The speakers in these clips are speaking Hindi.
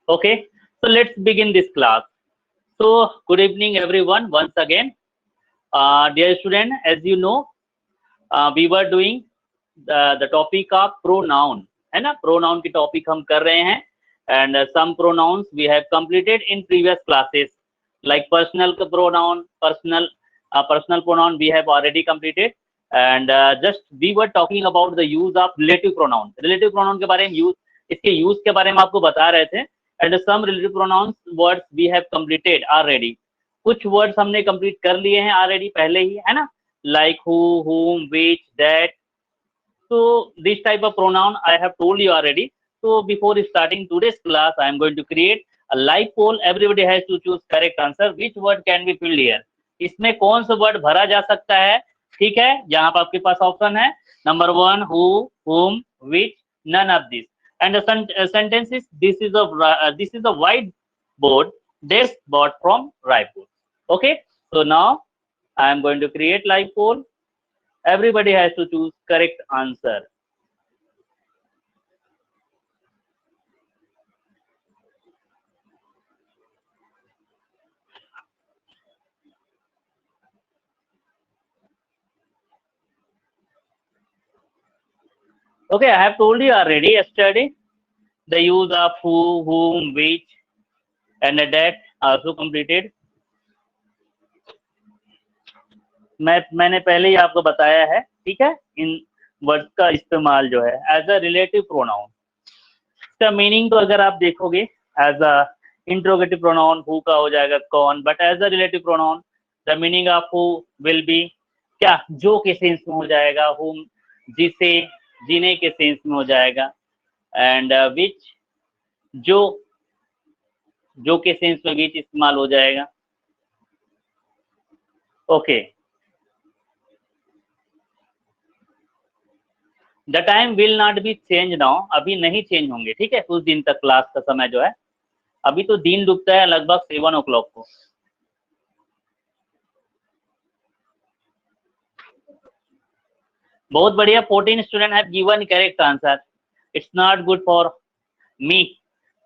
Okay, so let's begin this class. So good evening everyone once again. Dear student, as you know, we were doing the topic of pronoun, है ना? Pronoun की topic हम कर रहे हैं, and some pronouns we have completed in previous classes, like personal pronoun, personal pronoun we have already completed, and just we were talking about the use of relative pronoun. Relative pronoun के बारे में इसके यूज के बारे में आपको बता रहे थे, and some relative pronouns words we have completed already. कुछ वर्ड्स हमने कंप्लीट कर लिए हैं ऑलरेडी पहले ही, है ना? Like who, whom, which, that. So this type of pronoun I have told you already. So before starting today's class, I am going to create a live poll. Everybody has to choose correct answer. Which word can be filled here? इसमें कौन सा वर्ड भरा जा सकता है? ठीक है, यहाँ पर आपके पास ऑप्शन है number 1 who, whom, which, none of this. And the sentences, this is a white board that's bought from Raipur. Okay, so now I am going to create live poll. Everybody has to choose correct answer. Okay, I have told you already yesterday the use of who, whom, which, and that also completed. मैंने पहले ही आपको बताया है, ठीक है, इन वर्ड्स का इस्तेमाल जो है एज अ रिलेटिव प्रोनाउन. इसका मीनिंग तो अगर आप देखोगे as a interrogative pronoun who का हो जाएगा कौन, but as a relative pronoun the meaning of who will be क्या, जो के सेंस में हो जाएगा, हुम जिसे, जीने के सेंस में हो जाएगा, एंड विच जो के सेंस में विच इस्तेमाल हो जाएगा. Okay, the time will not be change now, अभी नहीं चेंज होंगे, ठीक है, कुछ दिन तक क्लास का समय जो है, अभी तो दिन डूबता है लगभग 7 o'clock को. बहुत बढ़िया, 14 student have given correct answer. It's not good for me,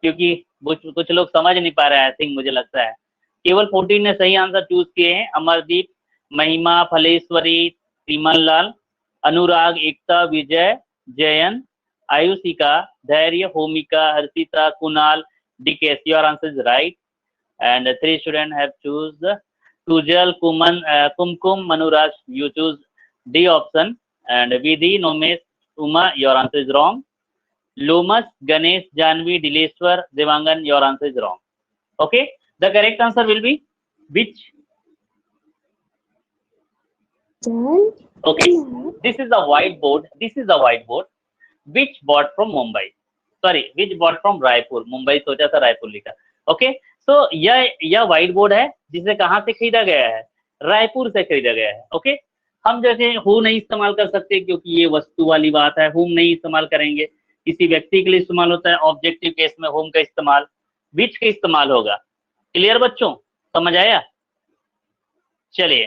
क्योंकि कुछ लोग समझ नहीं पा रहे हैं, आई थिंक, मुझे लगता है. केवल 14 ने सही आंसर चूज किए हैं. अमरदीप, महिमा, फलेश्वरी, तिमन लाल, अनुराग, एकता, विजय, Jayan, Ayushika, Dhairya, Homika, Harshita, Kunal, Dikesh. Your answer is right. And 3 student have choose Sujal, Kumkum, Manuraj, you choose D option. And Vidhi, Nomesh, Uma, your answer is wrong. Lomas, Ganesh, Janvi, Dileshwar, Devangan, your answer is wrong. Okay, the correct answer will be which? Okay, this is the whiteboard. This is the whiteboard. Which bought from Mumbai? Sorry, which bought from Raipur? Mumbai सोचा था, रायपुर लिखा. Okay, so यह whiteboard है जिसे कहाँ से खरीदा गया है? रायपुर से खरीदा गया है. Okay, हम जैसे हु नहीं इस्तेमाल कर सकते क्योंकि ये वस्तु वाली बात है. हुम नहीं इस्तेमाल करेंगे, किसी व्यक्ति के लिए इस्तेमाल होता है. ऑब्जेक्टिव केस में हुम का इस्तेमाल, विच का इस्तेमाल होगा. क्लियर बच्चों, समझ आया? चलिए,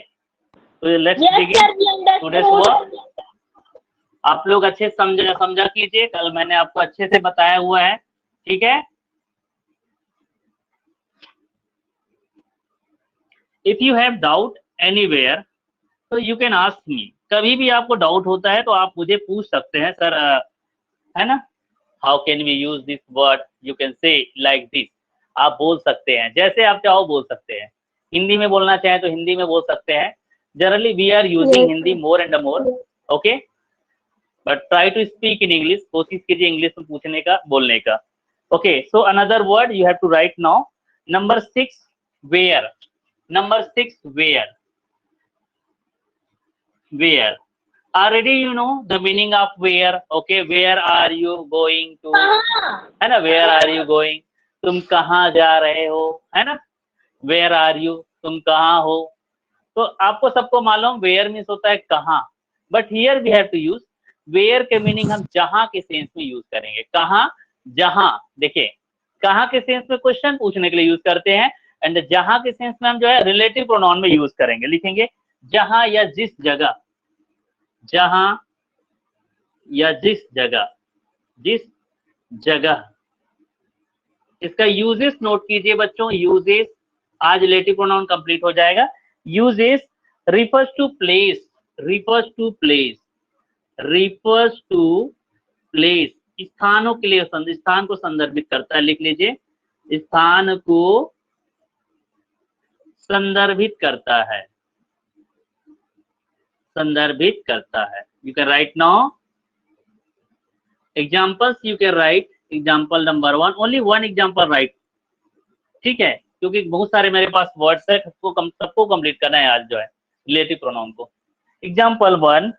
तो लेट्स बिगिन टुडेस वर्क. आप लोग अच्छे समझा कीजिए, कल मैंने आपको अच्छे से बताया हुआ है, ठीक है. If you have doubt anywhere तो यू कैन आस्क मी. कभी भी आपको डाउट होता है तो आप मुझे पूछ सकते हैं, सर, है ना, how can we use this word, you can say like this. आप बोल सकते हैं, जैसे आप चाहो बोल सकते हैं. हिंदी में बोलना चाहें तो हिंदी में बोल सकते हैं. Generally we are using Hindi more and more. Okay, but try to speak in English. कोशिश कीजिए इंग्लिश में पूछने का, बोलने का. Okay, so another word you have to write now. Number 6 where. Number 6 where. Where? Already you know the meaning of where. Okay, where are you going to? है ना, where are you going? तुम कहाँ जा रहे हो, है ना. Where are you? तुम कहाँ हो. तो आपको सबको मालूम where मीन्स होता है कहाँ, but here we have to use where के मीनिंग हम जहाँ के सेंस में यूज करेंगे. कहाँ, जहाँ. देखिए, कहाँ के सेंस में क्वेश्चन पूछने के लिए यूज करते हैं, एंड जहाँ के सेंस में हम जो है रिलेटिव प्रोनाउन में यूज करेंगे. लिखेंगे जहाँ या जिस जगह, जहां या जिस जगह, जिस जगह. इसका यूजेस नोट कीजिए बच्चों। यूजेस, आज रिलेटिव प्रोनाउन कंप्लीट हो जाएगा। Uses refers to place, refers to place, refers to place, स्थानों के लिए, स्थान को संदर्भित करता है। लिख लीजिए, स्थान को संदर्भित करता है, संदर्भित करता है। You can write now examples, you can write example number 1, only 1 example right, ठीक है, क्योंकि बहुत सारे मेरे पास वर्ड्स है, सबको कंप्लीट करना है आज जो है रिलेटिव प्रोनाउन को। Example 1,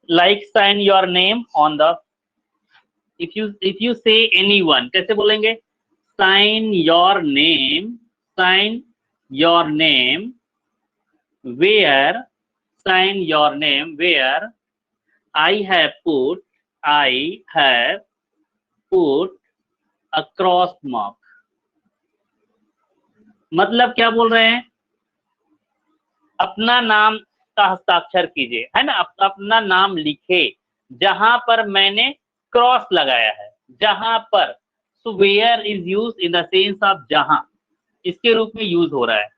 like sign your name on the, if you say anyone, कैसे बोलेंगे? sign your name, sign your name where, sign your name where I have put a cross mark। मतलब क्या बोल रहे हैं? अपना नाम का हस्ताक्षर कीजिए, है ना, अपना नाम लिखे जहां पर मैंने क्रॉस लगाया है, जहां पर। So where is use in the sense of जहां, इसके रूप में यूज हो रहा है।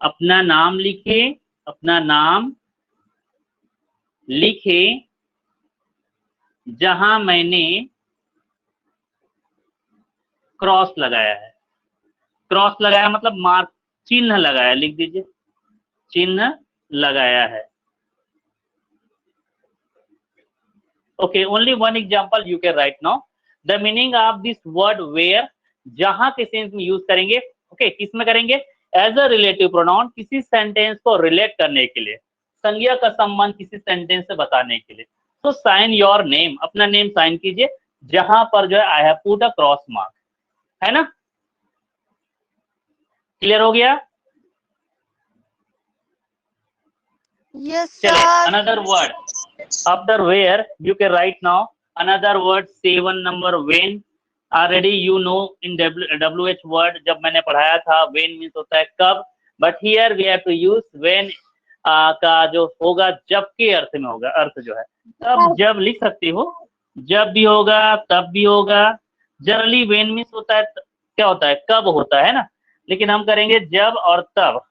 अपना नाम लिखे, अपना नाम लिखे जहां मैंने क्रॉस लगाया है। क्रॉस लगाया मतलब मार्क, चिन्ह लगाया, लिख दीजिए, चिन्ह लगाया है। Okay, only one example you can write now. The meaning of this word where, जहां के सेंस में यूज करेंगे। ओके, किस में करेंगे? एज अ रिलेटिव प्रोनाउन, किसी सेंटेंस को रिलेट करने के लिए, संज्ञा का संबंध किसी सेंटेंस से बताने के लिए। तो साइन योर नेम, अपना नेम साइन कीजिए जहां पर जो है I have put a cross mark, है ना। क्लियर हो गया? Yes, चले, sir. another word after where you can write now another word 7 number when। already you know in WH word जब मैंने पढ़ाया था when means होता है कब, but here we have to use when का जो होगा जब के अर्थ में होगा, अर्थ जो है तब जब लिख सकती हो, जब भी होगा तब भी होगा। जनरली when means होता है क्या होता है, कब होता है ना, लेकिन हम करेंगे जब और तब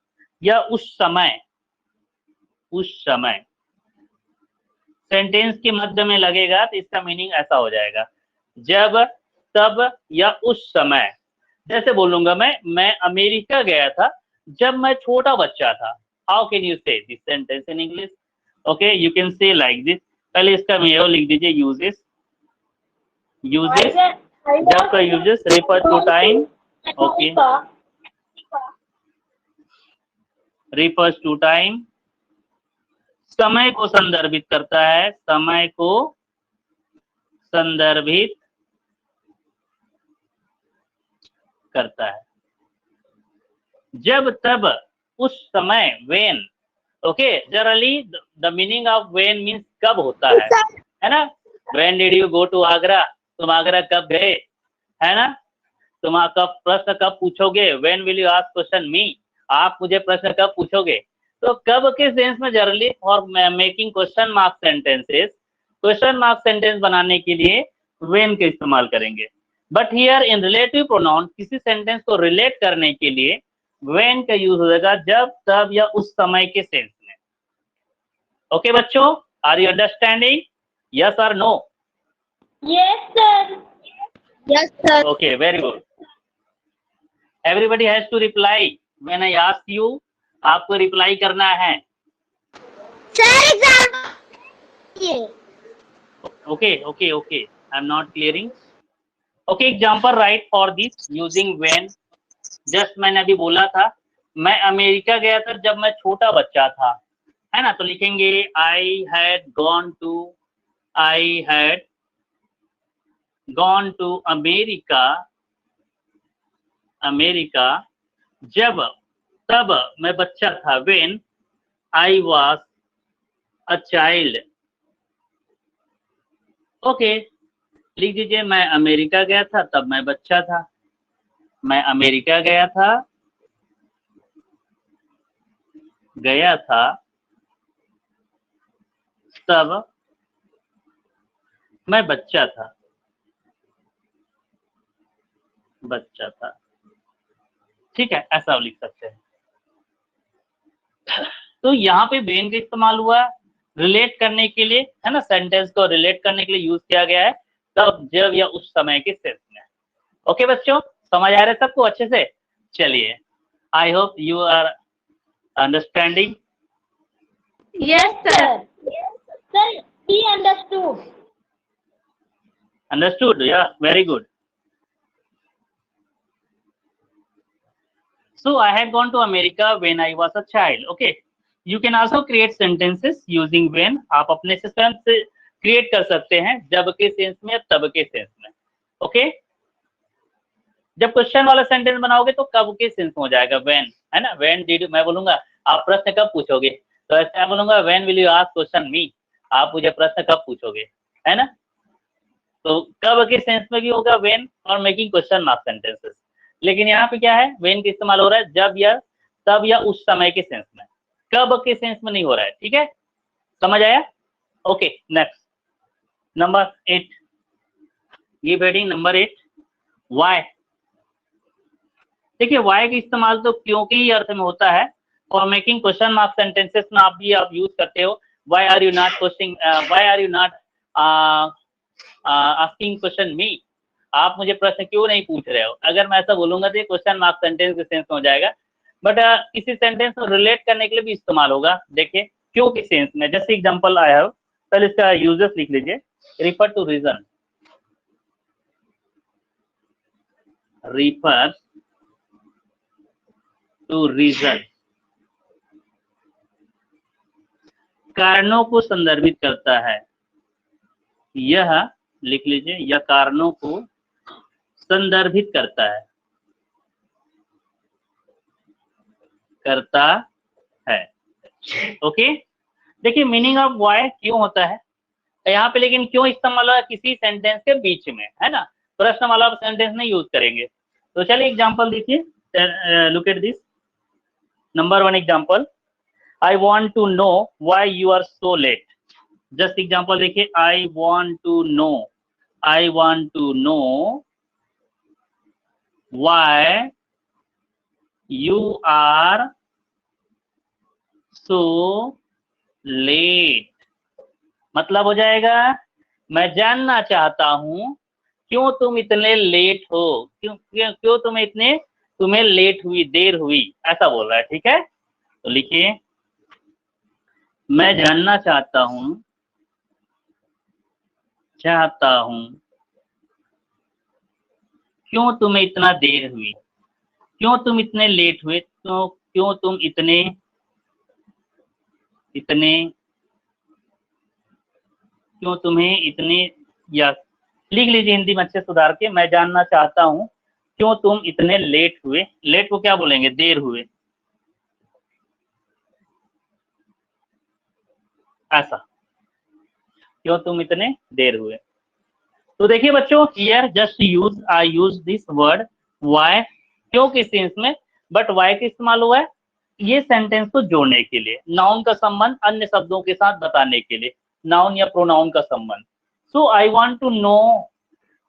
या उस समय, उस समय। सेंटेंस के मध्य में लगेगा तो इसका मीनिंग ऐसा हो जाएगा, जब, तब या उस समय। जैसे बोलूंगा मैं अमेरिका गया था जब मैं छोटा बच्चा था। How can you say this sentence in English? Okay, you can say like this. पहले इसका मीनिंग लिख दीजिए, यूजेस, यूजेस, जब का uses refer to time. Okay, refers to time, समय को संदर्भित करता है, समय को संदर्भित करता है। जब, तब, उस समय, when। Okay, generally the meaning of when means कब होता है ना। when did you go to Agra, तुम आगरा कब गए, है ना। तुम कब प्रश्न कब पूछोगे, when will you ask question me, आप मुझे प्रश्न कब पूछोगे। तो कब के सेंस में generally for making question mark sentences, question mark sentence बनाने के लिए when का इस्तेमाल करेंगे। But here in relative pronoun, किसी सेंटेंस को रिलेट करने के लिए when का यूज हो जाएगा जब, तब या उस समय के सेंस में। ओके बच्चों, आर यू अंडरस्टैंडिंग? यस और no? Yes, sir. Yes, sir. Okay, very good. Everybody has to reply when I ask you, आपको रिप्लाई करना है। Sir, exam. Okay okay okay, I am not clearing. Okay, example write for this using when. Just मैंने अभी बोला था मैं अमेरिका गया था जब मैं छोटा बच्चा था, है ना। तो लिखेंगे I had gone to America, America जब, तब मैं बच्चा था, when I was a child. Okay, लिख दीजिए मैं अमेरिका गया था तब मैं बच्चा था, मैं अमेरिका गया था तब मैं बच्चा था, बच्चा था, ठीक है, ऐसा आप लिख सकते हैं। तो यहाँ पे वेन का इस्तेमाल हुआ रिलेट करने के लिए, है ना, सेंटेंस को रिलेट करने के लिए यूज किया गया है, तब, जब या उस समय के सेंस में। ओके बच्चों, समझ आ रहा है सबको अच्छे से? चलिए, I hope you are understanding. Yes, sir. Sir, he understood. Understood? Yeah, very good. So I had gone to America when I was a child. Okay. You can also create sentences using when. आप अपने से स्वयं से क्रिएट कर सकते हैं, जब के सेंस में, तब के सेंस में। ओके, जब क्वेश्चन वाला सेंटेंस बनाओगे तो कब के सेंस में हो जाएगा, when, है ना। when did, मैं बोलूंगा आप प्रश्न कब पूछोगे, तो ऐसे मैं बोलूंगा when will you ask question me, आप मुझे प्रश्न कब पूछोगे, है ना। तो कब के सेंस में भी होगा when और मेकिंग क्वेश्चन मार्क सेंटेंसेस। लेकिन यहाँ पे क्या है, when का इस्तेमाल हो रहा है जब या तब या उस समय के सेंस में, कब के सेंस में नहीं हो रहा है, ठीक है, समझ आया? ओके, नेक्स्ट नंबर 8, ये हेडिंग नंबर 8, वाई। देखिए, वाई का इस्तेमाल तो क्योंकि ही अर्थ में होता है, और मेकिंग क्वेश्चन मार्क सेंटेंसेस में आप यूज करते हो, why are you not questioning, why are you not asking question me, आप मुझे प्रश्न क्यों नहीं पूछ रहे हो। अगर मैं ऐसा बोलूंगा तो क्वेश्चन मार्क सेंटेंस के सेंस में हो जाएगा, बट किसी सेंटेंस को रिलेट करने के लिए भी इस्तेमाल होगा। देखिए, क्यों के सेंस में, जैसे एग्जांपल आई हैव, पहले इसका यूजेस लिख लीजिए, refer to reason, refer to reason, कारणों को संदर्भित करता है, यह लिख लीजिए, यह कारणों को संदर्भित करता है, ओके। देखिए, मीनिंग ऑफ व्हाई क्यों होता है यहाँ पे, लेकिन क्यों इस्तेमाल हुआ किसी सेंटेंस के बीच में, है ना, प्रश्न वाला सेंटेंस नहीं यूज करेंगे। तो चलिए एग्जांपल देखिए, look at this, number 1 example, I want to know why you are so late. Just example देखिए, I want to know why you are so late, मतलब हो जाएगा, मैं जानना चाहता हूं क्यों तुम इतने लेट हो, क्यों तुम्हें लेट हुई, देर हुई, ऐसा बोल रहा है, ठीक है। तो लिखिए, मैं जानना चाहता हूं क्यों तुम्हें इतना देर हुई, क्यों तुम इतने लेट हुए, तो क्यों तुम इतने क्यों तुम्हें इतने, या लिख लीजिए हिंदी में अच्छे सुधार के, मैं जानना चाहता हूं क्यों तुम इतने लेट हुए। लेट को क्या बोलेंगे, देर हुए, ऐसा, क्यों तुम इतने देर हुए। तो देखिए बच्चों, here just I use this word why, क्यों के सेंस में, बट व्हाई का इस्तेमाल हुआ है ये सेंटेंस को जोड़ने के लिए, नाउन का संबंध अन्य शब्दों के साथ बताने के लिए, नाउन या प्रोनाउन का संबंध। So I want to know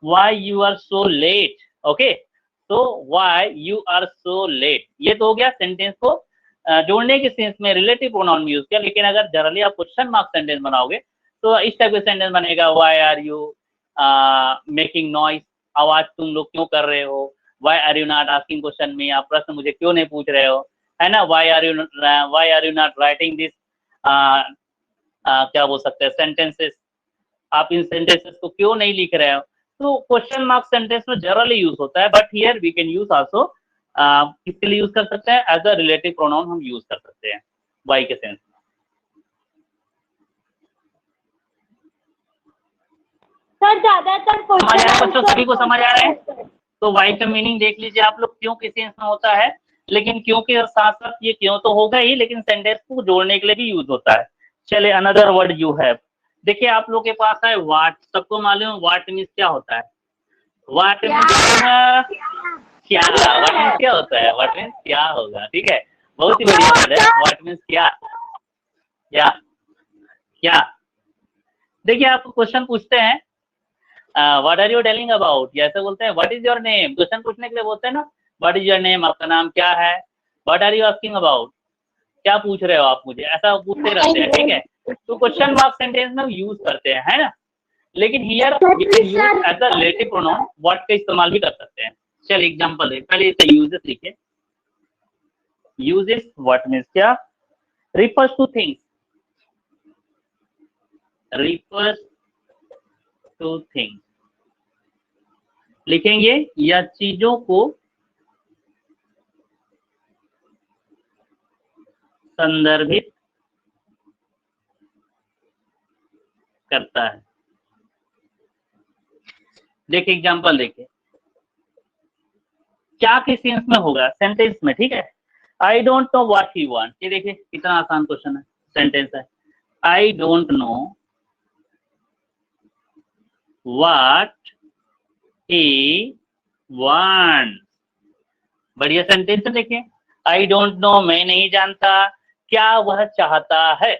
why you are so late, okay, तो why you are so late, ये तो हो गया सेंटेंस को जोड़ने के सेंस में रिलेटिव प्रोनाउन में यूज किया। लेकिन अगर जनरली आप क्वेश्चन मार्क सेंटेंस बनाओगे तो इस टाइप का सेंटेंस बनेगा, why are you making noise, आवाज तुम लोग क्यों कर रहे हो, why are you not asking question me, आप प्रश्न मुझे क्यों नहीं पूछ रहे हो, है ना, why are you not writing this, क्या बोल सकते हैं, सेंटेंसेस, आप इन सेंटेंसेस को क्यों नहीं लिख रहे हो। तो क्वेश्चन मार्क सेंटेंस में जनरली यूज होता है, but here we can use also, किसके लिए यूज कर सकते हैं, एज अ रिलेटिव प्रोनाउन हम यूज कर सकते हैं वाई के सेंस में। सर ज्यादातर बच्चों सभी को समझ आ रहा है? तो वाई का मीनिंग देख लीजिए आप लोग, क्यों के सेंस में होता है, लेकिन क्यों के साथ साथ ये क्यों तो होगा ही, लेकिन सेंटेंस को जोड़ने के लिए भी यूज होता है। चलिए, अनदर वर्ड यू हैव, देखिए आप लोग के पास है वाट, सबको मालूम है वाट मीन्स क्या होता है, वाट मीन्स क्या, वाट मीन्स क्या होता है, वाट मीन्स क्या होगा, ठीक है, बहुत ही बढ़िया वर्ड है, वाट मीन्स क्या, क्या। देखिए आपको क्वेश्चन पूछते हैं, what are you telling about, ये ऐसे बोलते हैं. What is your name, question पूछने के लिए बोलते हैं ना. व्हाट इज योर नेम, आपका नाम क्या है. What are you asking about, क्या पूछ रहे हो आप मुझे, ऐसा पूछते रहते हैं. ठीक है, तो क्वेश्चन मार्क सेंटेंस में यूज करते हैं, है ना. लेकिन here we can use as a relative pronoun what का इस्तेमाल भी कर सकते हैं. चलिए एग्जांपल दें. पहले इसे यूजेस लिखिए. यूजेस व्हाट मींस क्या, refers to things, refers to things लिखेंगे, या चीजों को संदर्भित करता है. देखिए एग्जांपल देखिए, क्या किस सेंस में होगा, सेंटेंस में. ठीक है, I don't know what he want. ये देखिए कितना आसान क्वेश्चन है, सेंटेंस है. I don't know what he want. बढ़िया सेंटेंस है. देखिए आई डोंट नो, मैं नहीं जानता क्या वह चाहता है,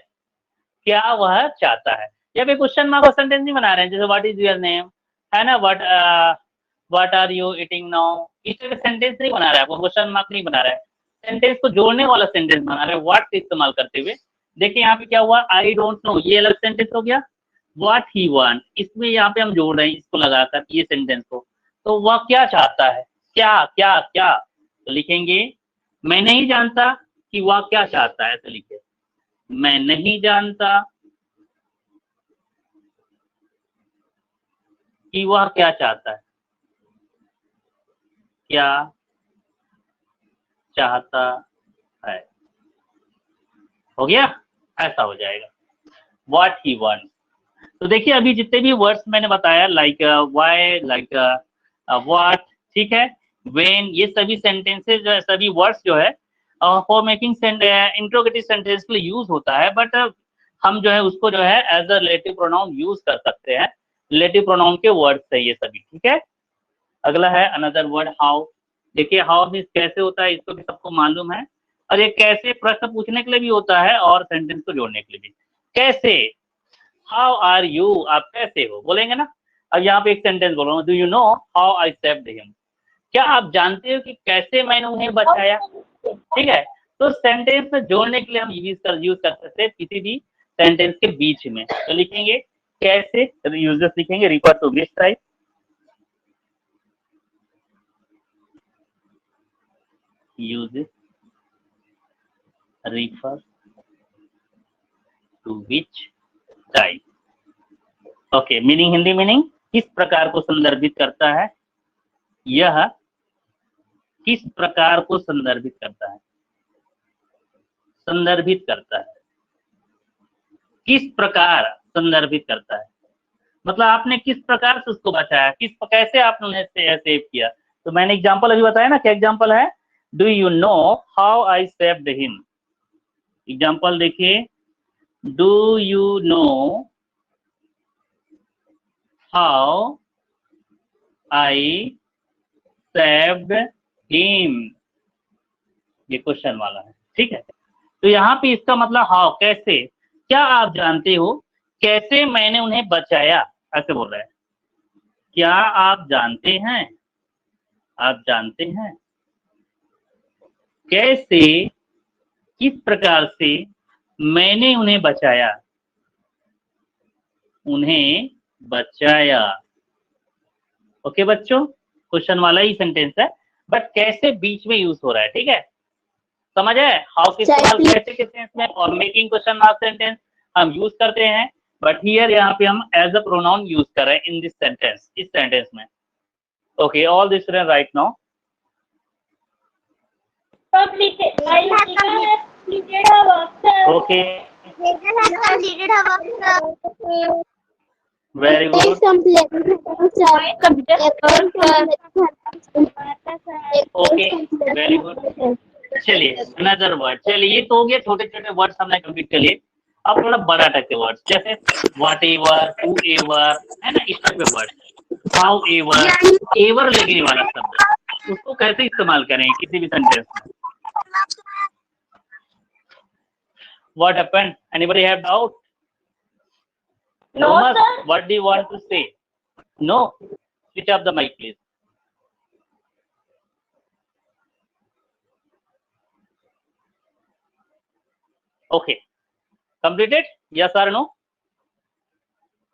क्या वह चाहता है. या फिर क्वेश्चन मार्क का सेंटेंस नहीं बना रहे हैं, जैसे व्हाट इज योर नेम, है ना. What are you eating now, इस तरह का सेंटेंस नहीं बना रहा है, वो क्वेश्चन मार्क नहीं बना रहा है. सेंटेंस को जोड़ने वाला सेंटेंस बना रहे हैं व्हाट का इस्तेमाल करते हुए. देखिए यहाँ पे क्या हुआ, आई डोंट नो, ये अलग सेंटेंस हो गया. व्हाट ही वांट, इसमें यहाँ पे हम जोड़ रहे हैं इसको लगाकर ये सेंटेंस को. तो वह क्या चाहता है, क्या क्या क्या. तो लिखेंगे मैं नहीं जानता कि वह क्या चाहता है, ऐसे लिखे. मैं नहीं जानता कि वह क्या चाहता है, क्या चाहता है. हो गया, ऐसा हो जाएगा व्हाट ही वांट. तो देखिए अभी जितने भी वर्ड्स मैंने बताया, लाइक व्हाई, लाइक व्हाट, ठीक है, व्हेन, ये सभी सेंटेंसेस जो है, सभी वर्ड्स जो है फॉर मेकिंग इंट्रोगेटिव सेंटेंस के लिए यूज होता है. बट हम जो है उसको जो है as a relative pronoun use कर सकते हैं. रिलेटिव प्रोनाउन के वर्ड्स है ये सभी. ठीक है, अगला है अनदर वर्ड हाउ. देखिए हाउ मीन्स कैसे होता है, इसको भी सबको मालूम है. और ये कैसे प्रश्न पूछने के लिए भी होता है और सेंटेंस को जोड़ने के लिए भी. कैसे, हाउ आर यू, आप कैसे हो बोलेंगे ना. अब यहाँ पे एक सेंटेंस बोलो, do you know how I saved him, क्या आप जानते हो कि कैसे मैंने उन्हें बचाया. ठीक है, तो सेंटेंस में जोड़ने के लिए हम यूज कर सकते हैं किसी भी सेंटेंस के बीच में. तो लिखेंगे कैसे, यूजेस लिखेंगे, refer to which type, uses, refer to which type. Okay, meaning, Hindi meaning, किस प्रकार को संदर्भित करता है, यह किस प्रकार को संदर्भित करता है, संदर्भित करता है, किस प्रकार संदर्भित करता है, मतलब आपने किस प्रकार से उसको बचाया, कैसे आपने उन्हें सेव किया. तो मैंने एग्जांपल अभी बताया ना, क्या एग्जांपल है, do you know how I saved him. Example देखिए, do you know how I saved him, ये क्वेश्चन वाला है. ठीक है, तो यहाँ पे इसका मतलब हाउ, कैसे, क्या आप जानते हो कैसे मैंने उन्हें बचाया, ऐसे बोल रहा है. क्या आप जानते हैं, आप जानते हैं कैसे, किस प्रकार से मैंने उन्हें बचाया, उन्हें बचाया. ओके बच्चों, क्वेश्चन वाला ही सेंटेंस है, बट कैसे बीच में यूज हो रहा है. ठीक है, समझ है, हाउ के इस्तेमाल कैसे के सेंस में और मेकिंग क्वेश्चन मार्क सेंटेंस हम यूज करते हैं. बट हियर यहाँ पे हम एज अ प्रोनाउन यूज कर रहे हैं इन दिस सेंटेंस, इस सेंटेंस में. Okay, all this student right now. Okay, very good. Okay, very good. चलिए अनदर वर्ड, चलिए ये तो हो गया, छोटे छोटे वर्ड्स हमने कंप्लीट कर लिए. अब थोड़ा बड़ा टाइप के वर्ड्स, जैसे व्हाट एवर, हु एवर, है ना, इस टाइप के वर्ड. हाउ एवर, एवर लगने वाला शब्द, उसको कैसे इस्तेमाल करें किसी भी सेंटेंस में. What happened? Anybody have doubt? No, Thomas, sir. what do you want to say? No, switch off the mike please. Okay, completed? Yes और नो?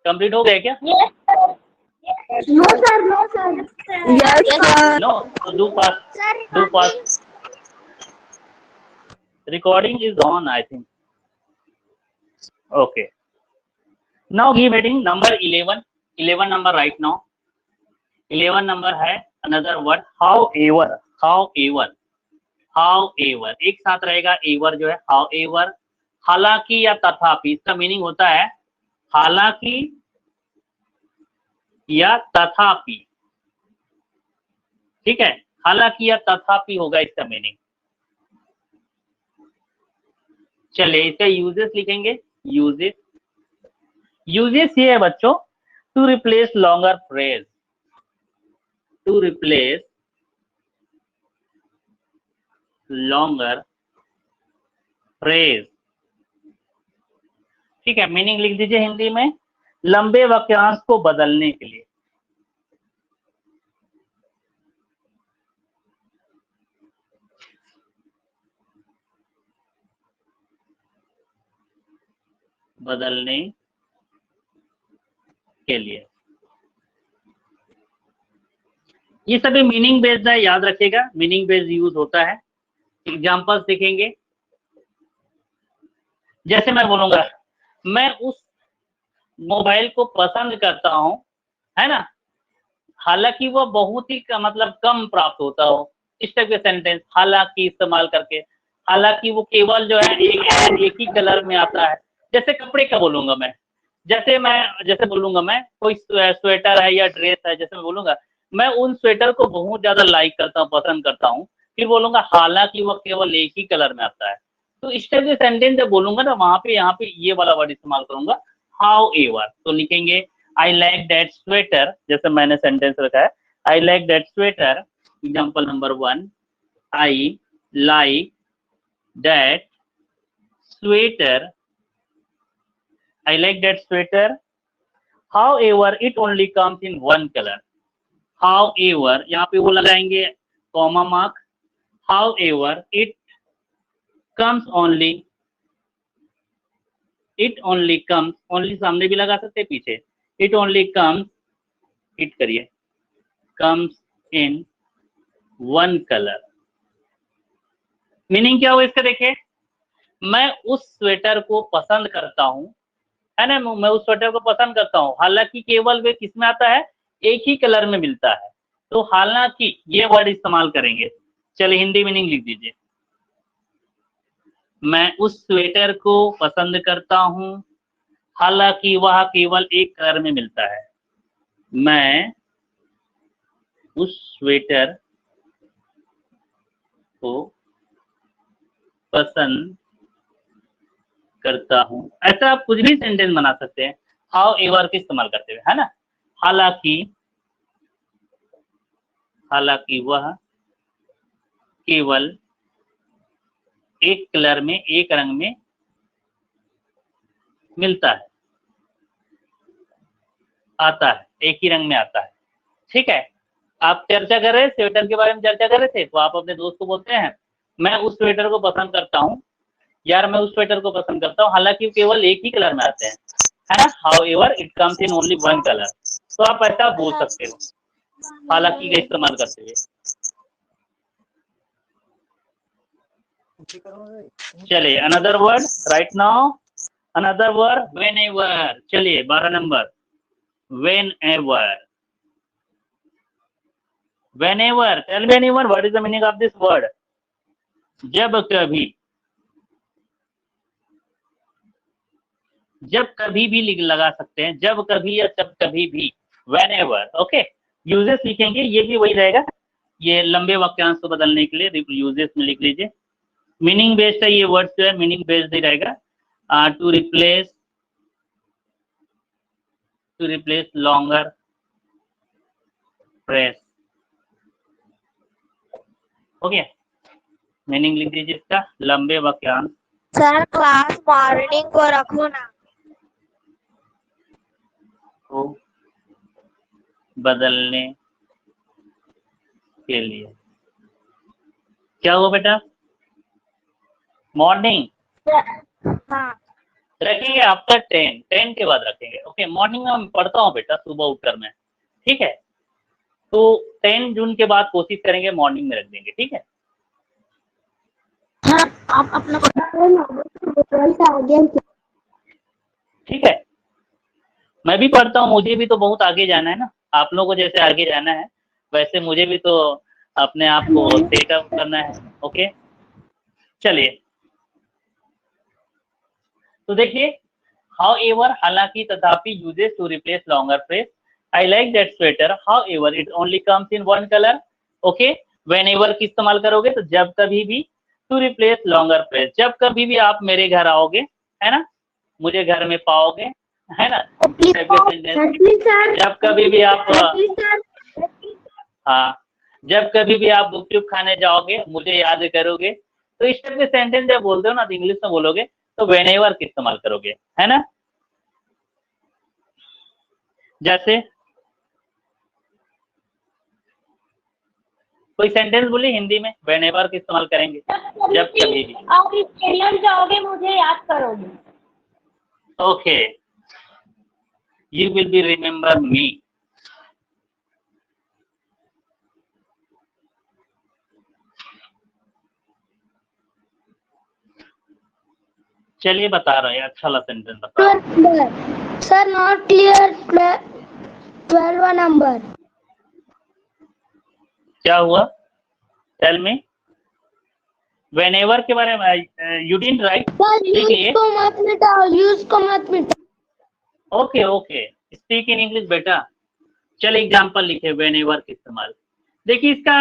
कंप्लीट हो गया क्या? Yes, sir. No, sir. No, sir. Yes, sir. No, so do fast. Do fast. Recording is on, I think. Okay. Now give heading number 11. 11 number right now. 11 number है another word however. However. However. एक साथ रहेगा ever जो है however. हालांकि या तथापि, इसका मीनिंग होता है हालांकि या तथापि. ठीक है, हालांकि या तथापि होगा इसका मीनिंग. चलिए इसका यूजेस लिखेंगे. यूजेस ये है बच्चों, to replace longer phrase. To replace longer phrase. ठीक है, मीनिंग लिख दीजिए हिंदी में, लंबे वाक्यांश को बदलने के लिए. बदलने के लिए. ये सभी मीनिंग बेस्ड है, याद रखिएगा, मीनिंग बेस्ड यूज होता है. एग्जांपल्स देखेंगे. जैसे मैं बोलूंगा मैं उस मोबाइल को पसंद करता हूं, है ना, हालांकि वो बहुत ही मतलब कम प्राप्त होता हो. इस टाइप के सेंटेंस हालांकि इस्तेमाल करके. हालांकि वो केवल जो है एक ही कलर में आता है. जैसे कपड़े का बोलूंगा मैं, जैसे बोलूंगा मैं कोई स्वेटर है या ड्रेस है, जैसे मैं बोलूंगा मैं उन स्वेटर को बहुत ज्यादा लाइक करता हूँ, पसंद करता हूँ, फिर बोलूंगा हालांकि वो केवल एक ही कलर में आता है. तो इस टाइप के सेंटेंस जब बोलूंगा ना, वहां पे यहाँ पे ये वाला वर्ड इस्तेमाल करूंगा however. तो लिखेंगे I like that sweater, जैसे मैंने सेंटेंस रखा है I like that sweater. Example number 1, I like that sweater. I like that sweater. However, it only comes in one color. However, यहाँ पे वो लगाएंगे comma mark. However, it only comes, only सामने भी लगा सकते हैं, पीछे. It only comes, it करिए, comes in one color. Meaning क्या हुआ इसका देखिए, मैं उस स्वेटर को पसंद करता हूँ, है ना, मैं उस स्वेटर को पसंद करता हूँ, हालांकि केवल वे किस में आता है, एक ही कलर में मिलता है. तो हालांकि ये वर्ड इस्तेमाल करेंगे. चलिए हिंदी मीनिंग लिख दीजिए. मैं उस स्वेटर को पसंद करता हूँ, हालांकि वह केवल एक कलर में मिलता है. मैं उस स्वेटर को पसंद करता हूँ. ऐसा आप कुछ भी सेंटेंस बना सकते हैं however के इस्तेमाल करते हुए, है ना. हालांकि वह केवल एक कलर में, एक रंग में मिलता है, आता है, एक ही रंग में आता है. ठीक है, आप चर्चा कर रहे, स्वेटर के बारे में चर्चा कर रहे थे, तो आप अपने दोस्त को बोलते हैं मैं उस स्वेटर को पसंद करता हूँ, यार मैं उस स्वेटर को पसंद करता हूँ, हालांकि केवल एक ही कलर में आते हैं, है ना. However, it comes in only one color. तो आप ऐसा बोल सकते हो हालांकि का इस्तेमाल करते हुए. चलिए another word right now, another word whenever. चलिए 12 number whenever. Whenever, tell me anyone, what is the meaning of this word? जब कभी, जब कभी भी लगा सकते हैं, जब कभी या जब कभी भी. Whenever. ओके, यूजेस लिखेंगे, ये भी वही रहेगा, ये लंबे वाक्यांश को बदलने के लिए यूजेस में लिख लीजिए. मीनिंग बेस्ड है ये वर्ड जो है, मीनिंग बेस्ड ही रहेगा. To replace longer phrase. Okay, meaning लिख दीजिए इसका, लंबे वाक्यांश. सर क्लास मॉर्निंग को रखो ना. बदलने के लिए। क्या हुआ बेटा? मॉर्निंग हाँ रखेंगे आफ्टर 10 के बाद रखेंगे। ओके, मॉर्निंग में मैं पढ़ता हूँ बेटा सुबह उठकर मैं, ठीक है? तो 10 जून के बाद कोशिश करेंगे मॉर्निंग में रख देंगे, ठीक है? हाँ, आप अपना ठीक है, मैं भी पढ़ता हूँ, मुझे भी तो बहुत आगे जाना है ना, आप लोगों को जैसे आगे जाना है वैसे मुझे भी तो अपने आप को सेटअप करना है। ओके, चलिए तो देखिए, however हालांकि तथापि uses to replace longer phrase, I like that sweater however it only comes in one colour. Okay, whenever की इस्तेमाल करोगे तो जब कभी भी, टू रिप्लेस लॉन्गर फ्रेज जब कभी भी आप मेरे घर आओगे, है ना, मुझे घर में पाओगे, है ना, जब कभी भी आप, हाँ, जब कभी भी आप गुपचुप खाने जाओगे मुझे याद करोगे, तो इस टाइप के सेंटेंस जब बोलते हो ना तो इंग्लिश में बोलोगे तो whenever की इस्तेमाल करोगे, है ना। जैसे कोई सेंटेंस बोलिए हिंदी में whenever की इस्तेमाल करेंगे, जब कभी भी। आप स्टेडियम जाओगे मुझे याद करोगे। Okay, you will be remember me. चलिए बता रहा हूँ, अच्छा वाला सेंटेंस बता रहा हूँ। Sir not clear 12 number. क्या हुआ? Tell me. whenever के बारे में यू डिडंट राइट, देखिए। को मत मिटाओ, यूज को मत मिटाओ। Okay okay, speak in English बेटा। चल एग्जाम्पल लिखे whenever की इस्तेमाल। देखिए इसका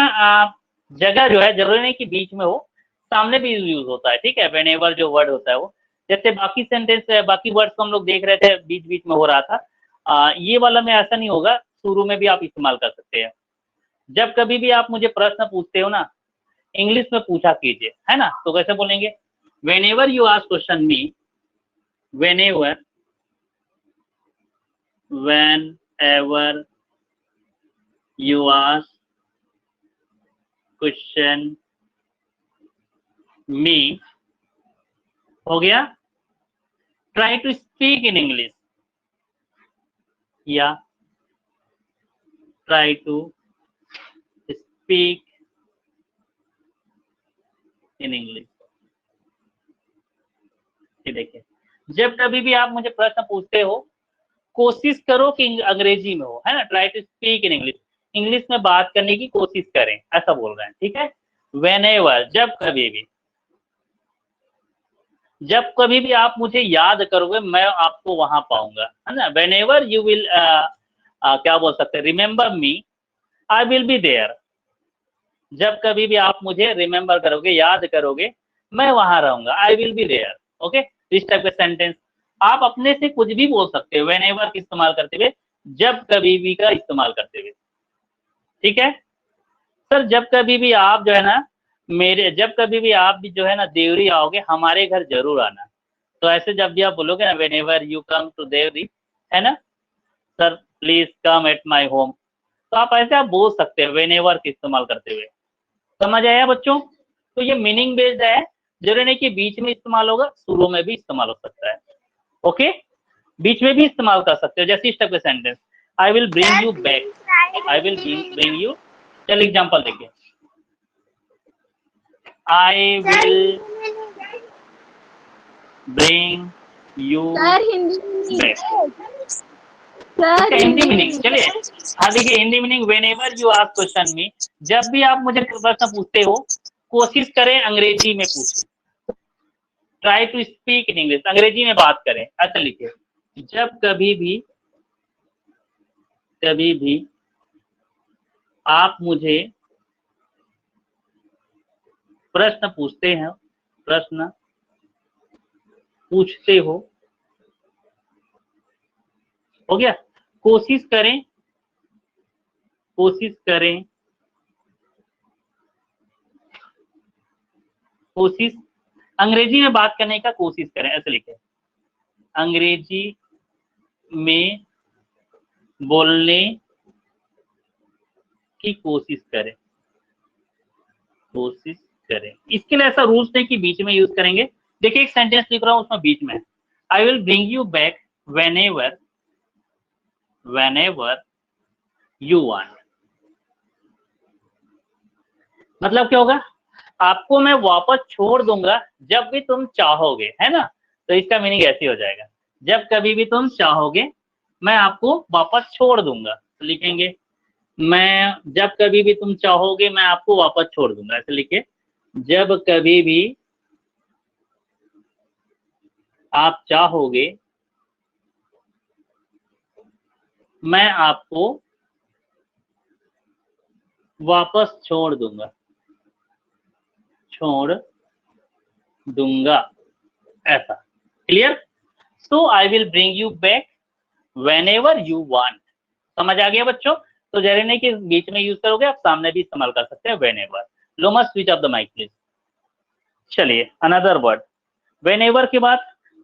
जगह जो है जरूरी नहीं कि बीच में हो, सामने भी यूज होता है, ठीक है। whenever जो वर्ड होता है वो, जैसे बाकी सेंटेंस बाकी वर्ड्स को हम लोग देख रहे थे बीच बीच में हो रहा था, ये वाला में ऐसा नहीं होगा, शुरू में भी आप इस्तेमाल कर सकते हैं। जब कभी भी आप मुझे प्रश्न पूछते हो ना, इंग्लिश में पूछा कीजिए, है ना, तो कैसे बोलेंगे? whenever you ask question me, whenever you ask question me, हो गया। Try to speak in English, या try to speak in English. देखिए, जब कभी भी आप मुझे प्रश्न पूछते हो कोशिश करो कि अंग्रेजी में हो, है ना, try to speak in English, English में बात करने की कोशिश करें, ऐसा बोल रहे हैं, ठीक है। whenever जब कभी भी, जब कभी भी आप मुझे याद करोगे मैं आपको वहां पाऊंगा, है ना। whenever you will क्या बोल सकते हैं, remember me, I will be there. जब कभी भी आप मुझे रिमेम्बर करोगे, याद करोगे, मैं वहां रहूंगा, I will be there. Okay, इस टाइप के सेंटेंस आप अपने से कुछ भी बोल सकते हो whenever का इस्तेमाल करते हुए, जब कभी भी का इस्तेमाल करते हुए, ठीक है। सर जब कभी भी आप जो है ना जब कभी भी आप भी जो है ना देवरी आओगे हमारे घर जरूर आना, तो ऐसे जब भी आप बोलोगे ना whenever you come to Deori, है ना, sir please come at my home, तो आप ऐसे आप बोल सकते हैं whenever का इस्तेमाल करते हुए। समझ आया बच्चों? तो ये मीनिंग बेस्ड है, जरूरी नहीं कि बीच में इस्तेमाल होगा, शुरू में भी इस्तेमाल हो सकता है। ओके, बीच में भी इस्तेमाल कर सकते हो, जैसे इस टाइप के sentence, I will bring you back, I will bring you. चल एग्जांपल देखिए, I will bring you back. Hindi meaning चलिए, हाँ देखिए Hindi meaning, whenever you ask question me, जब भी आप मुझे प्रश्न पूछते हो कोशिश करें अंग्रेजी में पूछें, try to speak in English, अंग्रेजी में बात करें, ऐसा लिखिए। जब कभी भी आप मुझे प्रश्न पूछते हैं, प्रश्न पूछते हो गया, कोशिश करें कोशिश अंग्रेजी में बात करने का कोशिश करें, ऐसे लिखे, अंग्रेजी में बोलने की कोशिश करें, कोशिश करें। इसके लिए ऐसा रूल्स नहीं कि बीच में यूज करेंगे। देखिए एक सेंटेंस लिख रहा हूं उसमें बीच में I will bring you back whenever you want. मतलब क्या होगा, आपको मैं वापस छोड़ दूंगा जब भी तुम चाहोगे, है ना। तो इसका मीनिंग ऐसे हो जाएगा, जब कभी भी तुम चाहोगे मैं आपको वापस छोड़ दूंगा। तो लिखेंगे मैं जब कभी भी तुम चाहोगे मैं आपको वापस छोड़ दूंगा, ऐसे लिखे जब कभी भी आप चाहोगे मैं आपको वापस छोड़ दूंगा, छोड़ दूंगा, ऐसा। Clear. So I will bring you back whenever you want. समझ आ गया बच्चों। तो जरूरी नहीं कि बीच में यूज करोगे, आप सामने भी इस्तेमाल कर सकते हैं व्हेनेवर। लोमा switch off the mike please. चलिए अनदर वर्ड, व्हेनेवर के बाद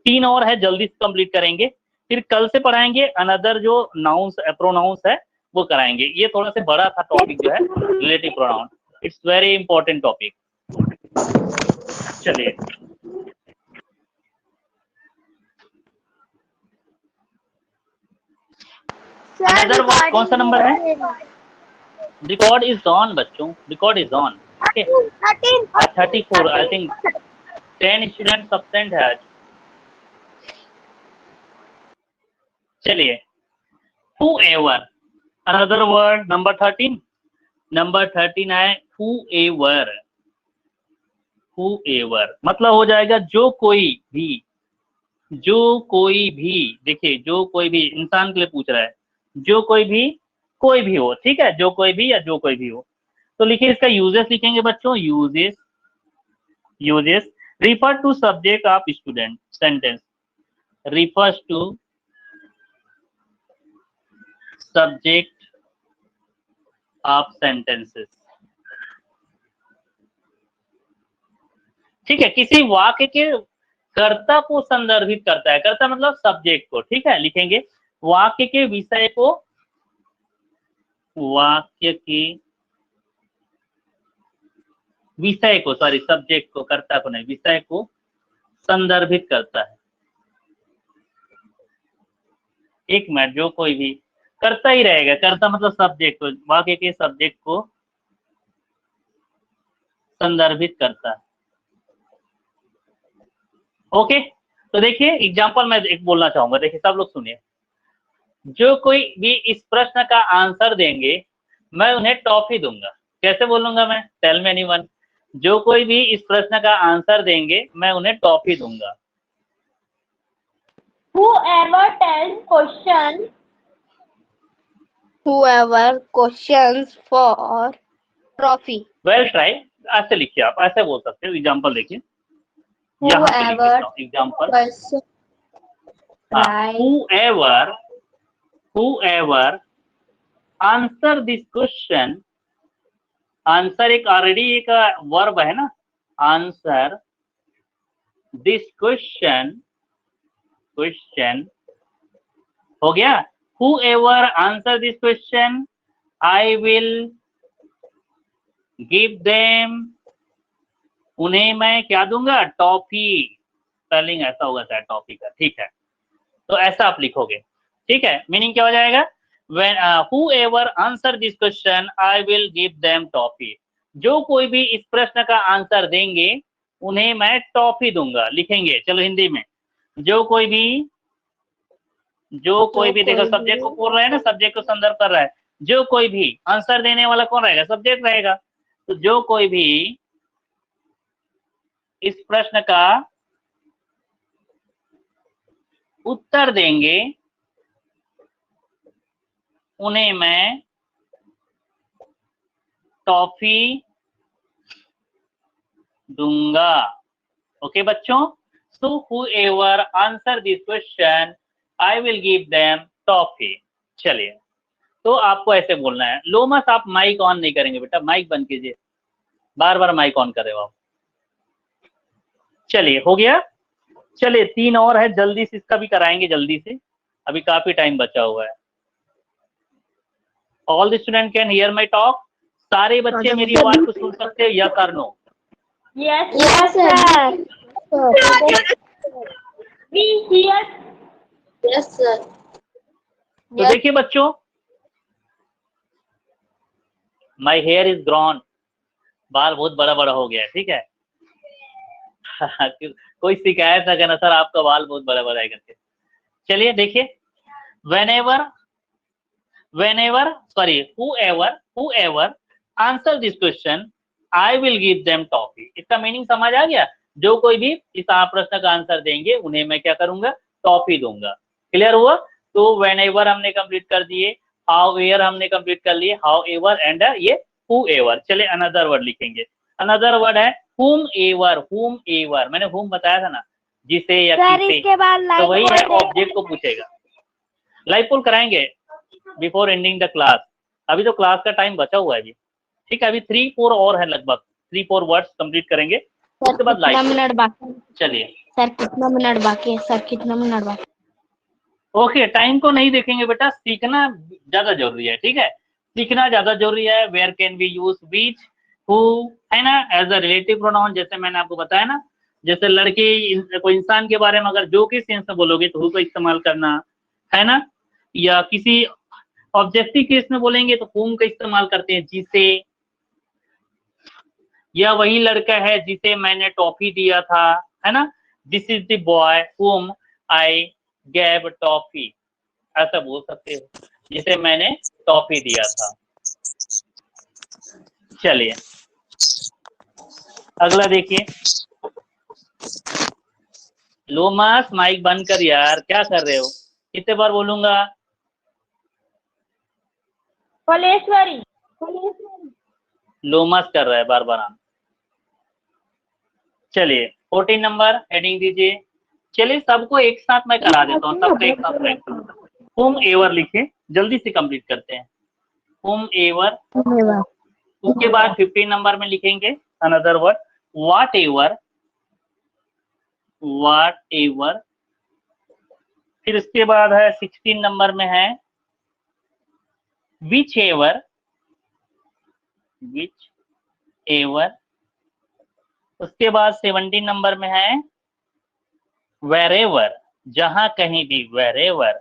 3 और है, जल्दी से कंप्लीट करेंगे। फिर कल से पढ़ाएंगे अनदर जो नाउंस प्रोनाउंस है वो कराएंगे। ये थोड़ा सा बड़ा था टॉपिक जो है relative pronoun, it's very important topic. चलिए अनदर वर्ड कौन सा नंबर है? रिकॉर्ड इज ऑन बच्चों, record is on. Okay 34 I think 10 student absent है आज। चलिए whoever, another word number 13। Number 13 है whoever। whoever मतलब हो जाएगा जो कोई भी, जो कोई भी। देखिए जो कोई भी इंसान के लिए पूछ रहा है, जो कोई भी हो, ठीक है, जो कोई भी या जो कोई भी हो। तो लिखिए इसका यूजेस लिखेंगे बच्चों, uses refer to subject of student, sentence refers to subject of sentences। ठीक है, किसी वाक्य के कर्ता को संदर्भित करता है, कर्ता मतलब सब्जेक्ट को, ठीक है। लिखेंगे वाक्य के विषय को, वाक्य के विषय को, सॉरी सब्जेक्ट को, कर्ता को नहीं, विषय को संदर्भित करता है। एक मिनट, जो कोई भी करता ही रहेगा, करता मतलब सब्जेक्ट को, वाक्य के सब्जेक्ट को संदर्भित करता है। ओके तो देखिए एग्जांपल मैं एक बोलना चाहूंगा, देखिए सब लोग सुनिए। जो कोई भी इस प्रश्न का आंसर देंगे मैं उन्हें टॉफी दूंगा। कैसे बोलूंगा मैं? Tell me anyone. जो कोई भी इस प्रश्न का आंसर देंगे मैं उन्हें टॉफी दूंगा। Whoever questions for trophy. Well try. ऐसे लिखिए, आप ऐसे बोल सकते हो। एग्जांपल देखिए, यहाँ पे लिख देता हूं example. whoever answer this question, answer एक ऑलरेडी एक वर्ब है ना, आंसर दिस क्वेश्चन हो गया। whoever answer this question I will give them, उन्हें मैं क्या दूंगा? टॉफी। स्पेलिंग ऐसा होगा शायद टॉफी का, ठीक है। तो ऐसा आप लिखोगे, ठीक है। मीनिंग क्या हो जाएगा? When whoever answer this question I will give them toffee। जो कोई भी इस प्रश्न का आंसर देंगे उन्हें मैं टॉफी दूंगा। लिखेंगे, चलो हिंदी में। जो कोई भी देखो सब्जेक्ट को बोल रहे हैं ना, सब्जेक्ट को संदर्भ कर रहा है। जो कोई भी, आंसर देने वाला कौन रहेगा? सब्जेक्ट रहेगा। तो जो कोई भी इस प्रश्न का उत्तर देंगे उन्हें मैं टॉफी दूंगा। ओके बच्चों, सो whoever answer this question I will give them toffee. चलिए तो आपको ऐसे बोलना है। लोमस आप माइक ऑन नहीं करेंगे बेटा, माइक बंद कीजिए, बार बार माइक ऑन कर रहे हो आप। चलिए हो गया। चलिए 3 और है, जल्दी से इसका भी कराएंगे, जल्दी से, अभी काफी टाइम बचा हुआ है। All the student can hear my talk. सारे बच्चे मेरी आवाज को सुन सकते हैं, यस और no? Yes, sir. We hear. Yes, sir. तो देखिए बच्चों, माई हेयर इज ग्रॉन, बाल बहुत बड़ा बड़ा हो गया है, ठीक है। कोई शिकायत ना करना सर आपका बाल बहुत बड़ा बड़ा है करके। चलिए देखिए, whoever answer this question I will give them toffee। इसका मीनिंग समझ आ गया? जो कोई भी इस प्रश्न का आंसर देंगे उन्हें मैं क्या करूंगा? टॉफी दूंगा। क्लियर हुआ? तो whenever हमने कंप्लीट कर दिए, however हमने कंप्लीट कर लिए, however एंड ये whoever। चले अनदर वर्ड लिखेंगे। अनदर वर्ड है whomever। मैंने whom बताया था ना, जिसे या किसे, इसके बाद तो वही है, ऑब्जेक्ट को पूछेगा। लाइव पोल कराएंगे बिफोर एंडिंग द क्लास। अभी तो क्लास का टाइम बचा हुआ है अभी, ठीक है। अभी 3-4 और है, लगभग 3-4 वर्ड्स कंप्लीट करेंगे, उसके बाद लाइव। मिनट बाकी। चलिए सर कितना मिनट बाकी है? सर कितना मिनट बाकी? ओके, टाइम को नहीं देखेंगे बेटा, सीखना ज्यादा जरूरी है, ठीक है। सीखना ज्यादा जरूरी है। वेयर कैन बी यूज बीच, हु, है ना, एज अ रिलेटिव प्रोनाउन। जैसे मैंने आपको बताया ना, जैसे लड़के कोई इंसान के बारे में अगर जो के सेंस में बोलोगे तो हु का इस्तेमाल करना, है ना। या किसी ऑब्जेक्टिव केस में बोलेंगे तो हुम का इस्तेमाल करते हैं, जिसे। या वही लड़का है जिसे मैंने टॉफी दिया था, है ना। दिस इज द बॉय हुम आई गैव टॉफी, ऐसा बोल सकते हो, जिसे मैंने टॉफी दिया था। चलिए अगला देखिए। लोमास माइक बंद कर यार, क्या कर रहे हो? कितने बार बोलूंगा? फलेश्वरी। लोमास कर रहा है बार बार। चलिए 14 नंबर हेडिंग दीजिए। चलिए सबको एक साथ मैं करा देता हूँ, सबको एक साथ प्रैक्टिस। हुम एवर लिखिए, जल्दी से कंप्लीट करते हैं। हुम एवर। उसके बाद 15 नंबर में लिखेंगे अनदर वर्ड व्हाट एवर। फिर उसके बाद है 16 नंबर में है विच एवर। उसके बाद 17 नंबर में है wherever, जहां कहीं भी। wherever,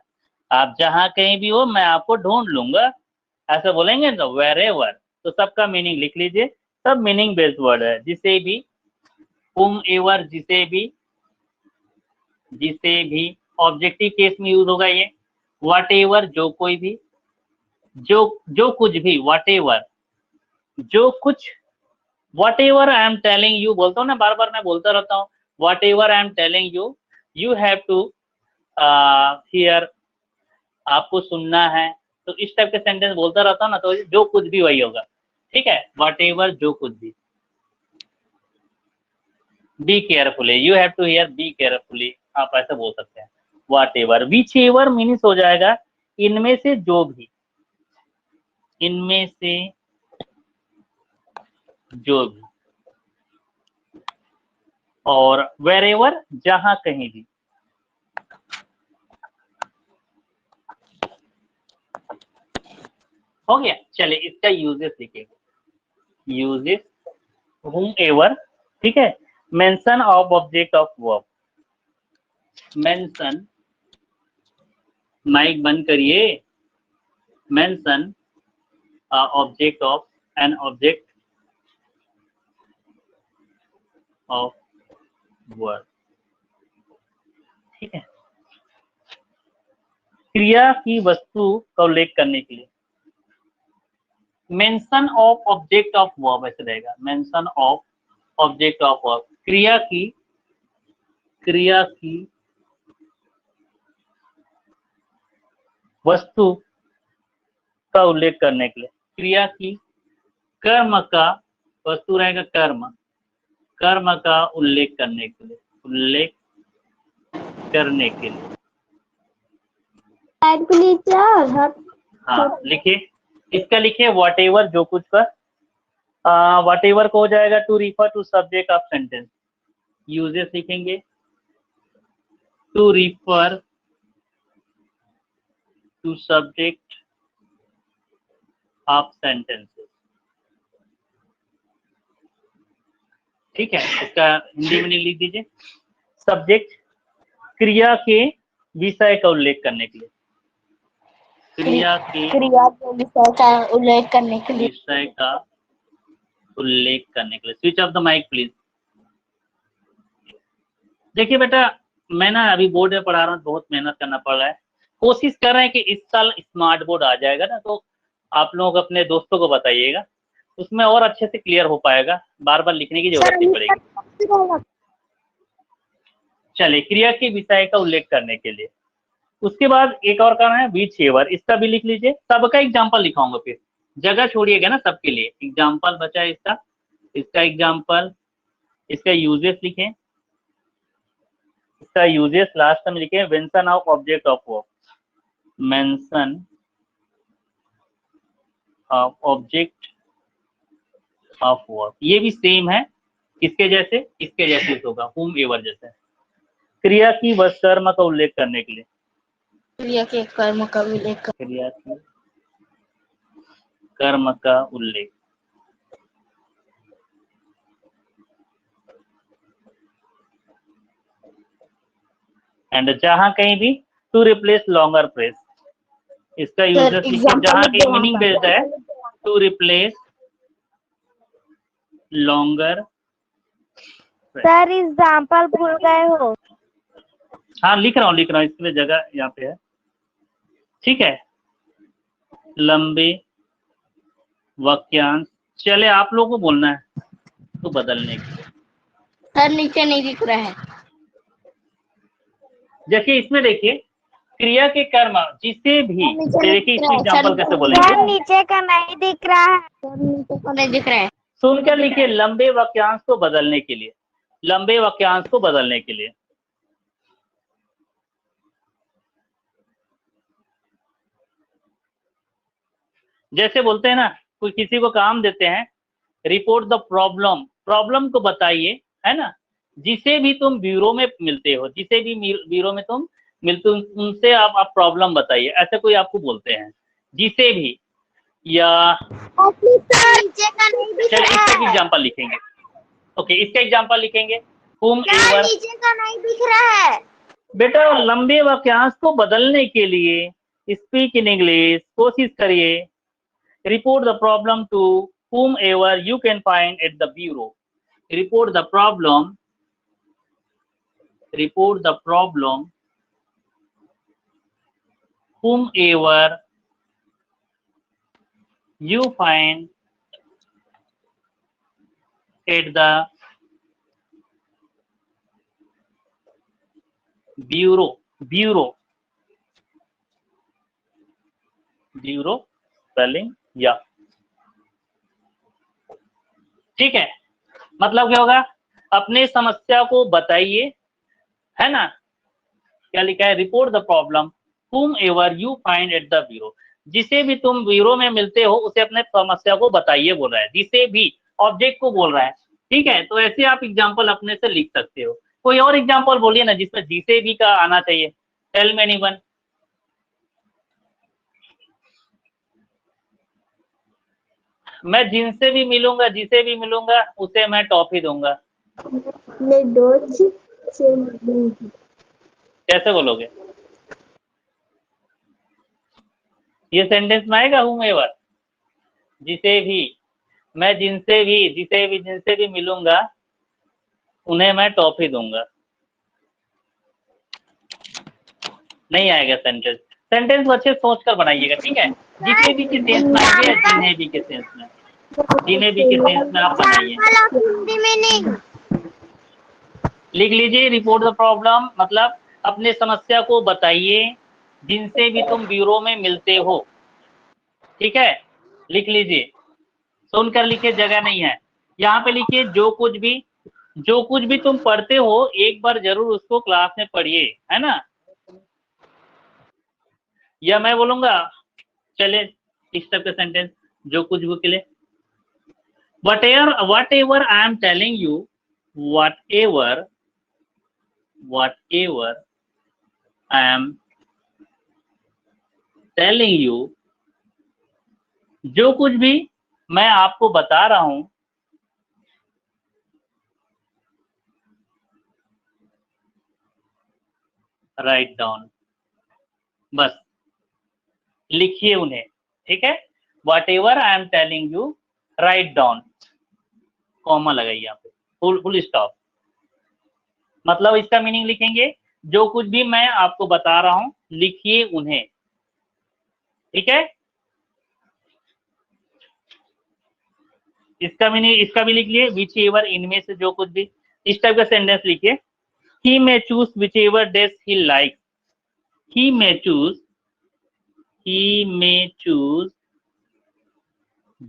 आप जहां कहीं भी हो मैं आपको ढूंढ लूंगा, ऐसा बोलेंगे ना wherever। तो सबका मीनिंग लिख लीजिए, सब मीनिंग बेस्ड वर्ड है। जिसे भी, whomever, जिसे भी ऑब्जेक्टिव केस में यूज होगा ये। whatever, जो कोई भी, जो कुछ भी, whatever, जो कुछ। whatever I am telling you, बोलता हूँ ना, बार बार मैं बोलता रहता हूँ, whatever I am telling you, you have to hear, आपको सुनना है। तो इस टाइप के सेंटेंस बोलता रहता हूँ ना, तो जो कुछ भी वही होगा, ठीक है। whatever, जो कुछ भी। Be carefully, you have to hear, be carefully, आप ऐसा बोल सकते हैं। whatever, whichever मीन्स हो जाएगा इनमें से जो भी, इनमें से जो भी। और wherever, जहां कहीं भी। हो गया। चलिए इसका यूजेस लिखेंगे। यूजेस whomever, ठीक है। Mention of object of verb. Mention, mike बंद करिए। Mention object of, an object of verb, ठीक है। क्रिया की वस्तु का उल्लेख करने के लिए। Mention of object of verb ऐसे रहेगा। Mention of object of verb, क्रिया की वस्तु का उल्लेख करने के लिए। क्रिया की, कर्म का, वस्तु रहेगा कर्म का उल्लेख करने के लिए, हाँ लिखिए। इसका लिखिए whatever, जो कुछ का। whatever को हो जाएगा to refer to subject of sentence. Uses लिखेंगे to refer to subject of sentences. ठीक है, इसका हिंदी में लिख दीजिए। सब्जेक्ट क्रिया के विषय का उल्लेख करने के लिए, क्रिया के विषय का उल्लेख करने के लिए, विषय का उल्लेख करने के लिए। Switch off the mike please. देखिए बेटा, मैं ना अभी बोर्ड में पढ़ा रहा हूँ, बहुत मेहनत करना पड़ रहा है। कोशिश कर रहे हैं कि इस साल स्मार्ट बोर्ड आ जाएगा ना, तो आप लोग अपने दोस्तों को बताइएगा, उसमें और अच्छे से क्लियर हो पाएगा, बार बार लिखने की जरूरत नहीं पड़ेगी। चलिए, क्रिया के विषय का उल्लेख करने के लिए। उसके बाद एक और कारण है विच एवर, इसका भी लिख लीजिए। सबका एग्जाम्पल लिखाऊंगा, फिर जगह छोड़िएगा ना सबके लिए। एग्जाम्पल बचा है इसका, इसका एग्जाम्पल, इसका यूजेस लिखें, इसका यूजेस लास्ट में लिखें। Mention of object of work, mention of object of work, ये भी सेम है इसके जैसे, इसके जैसे होगा, हुम एवर जैसे। क्रिया की व कर्म का उल्लेख करने के लिए, क्रिया के कर्म का उल्लेख, क्रिया की कर्म का उल्लेख। एंड जहां कहीं भी टू रिप्लेस लॉन्गर प्रेस, इसका यूजेस लिखिए। जहां कहीं मीनिंग बेस्ड है, to replace longer. Sir example भूल गए हो। हाँ लिख रहा हूँ इसके लिए जगह यहाँ पे है, ठीक है। लंबे वाक्यांश, चले आप लोगों को बोलना है तो बदलने के लिए। सर नीचे नहीं दिख रहा है। देखिए इसमें देखिए, क्रिया के कर्म जिसे भी, देखिए इसमें एग्जाम्पल कैसे बोलेंगे। नीचे का नहीं दिख रहा है, नीचे का नहीं दिख रहा है। सुनकर लिखिए, लंबे वाक्यांश को बदलने के लिए, लंबे वाक्यांश को बदलने के लिए। जैसे बोलते हैं ना, कोई किसी को काम देते हैं, रिपोर्ट द प्रॉब्लम, प्रॉब्लम को बताइए, है ना। जिसे भी तुम ब्यूरो में मिलते हो, जिसे भी ब्यूरो में तुम मिलते हो, उनसे आप प्रॉब्लम बताइए, ऐसे कोई आपको बोलते हैं, जिसे भी। या नीचे का नहीं दिख चलिए रहा इसका है। एग्जाम्पल लिखेंगे। ओके, इसका एग्जाम्पल लिखेंगे। हुम एवर, नीचे का नहीं दिख रहा है। बेटा लंबे वाक्यांश को बदलने के लिए स्पीक इन इंग्लिश, कोशिश करिए। Report the problem to whomever you can find at the bureau. Report the problem, report the problem whomever you find at the bureau. Bureau, bureau spelling या, ठीक है। मतलब क्या होगा, अपने समस्या को बताइए, है ना। क्या लिखा है, report the problem whomever you find at the bureau, जिसे भी तुम ब्यूरो में मिलते हो उसे अपने समस्या को बताइए बोल रहा है, जिसे भी ऑब्जेक्ट को बोल रहा है, ठीक है। तो ऐसे आप एग्जांपल अपने से लिख सकते हो। कोई और एग्जांपल बोलिए ना जिसमें जिसे भी का आना चाहिए। Tell me anyone. मैं जिनसे भी मिलूंगा, जिसे भी मिलूंगा उसे मैं टॉफी दूंगा। कैसे बोलोगे, ये सेंटेंस में आएगा whomever, जिसे भी, मैं जिनसे भी, जिनसे भी मिलूंगा उन्हें मैं टॉफी दूंगा। नहीं आएगा सेंटेंस। सेंटेंस को अच्छे सोच कर बनाइएगा, ठीक है। जिसे भी के सेंस में आइए, जिन्हें भी के सेंस में, जिन्हें भी के सेंस में आप बनाइए। लिख लीजिए, रिपोर्ट द प्रॉब्लम मतलब अपने समस्या को बताइए जिनसे भी तुम ब्यूरो में मिलते हो, ठीक है। लिख लीजिए, सुनकर लिखिए, जगह नहीं है। यहाँ पे लिखिए, जो कुछ भी तुम पढ़ते हो एक बार जरूर उसको क्लास में पढ़िए, है ना। या मैं बोलूंगा, चले इस टाइप का सेंटेंस, जो कुछ भी के लिए, whatever I am telling you, whatever I am telling you, जो कुछ भी मैं आपको बता रहा हूं, राइट डाउन, बस लिखिए उन्हें, ठीक है। What ever I am telling you write down, comma लगाइए यहाँ पे, फुल स्टॉप। मतलब इसका मीनिंग लिखेंगे, जो कुछ भी मैं आपको बता रहा हूं लिखिए उन्हें, ठीक है। इसका मीनिंग इसका भी लिख लिए, विच एवर, इनमें से जो कुछ भी, इस टाइप का सेंटेंस लिखिए। He may choose whichever days he like, he may choose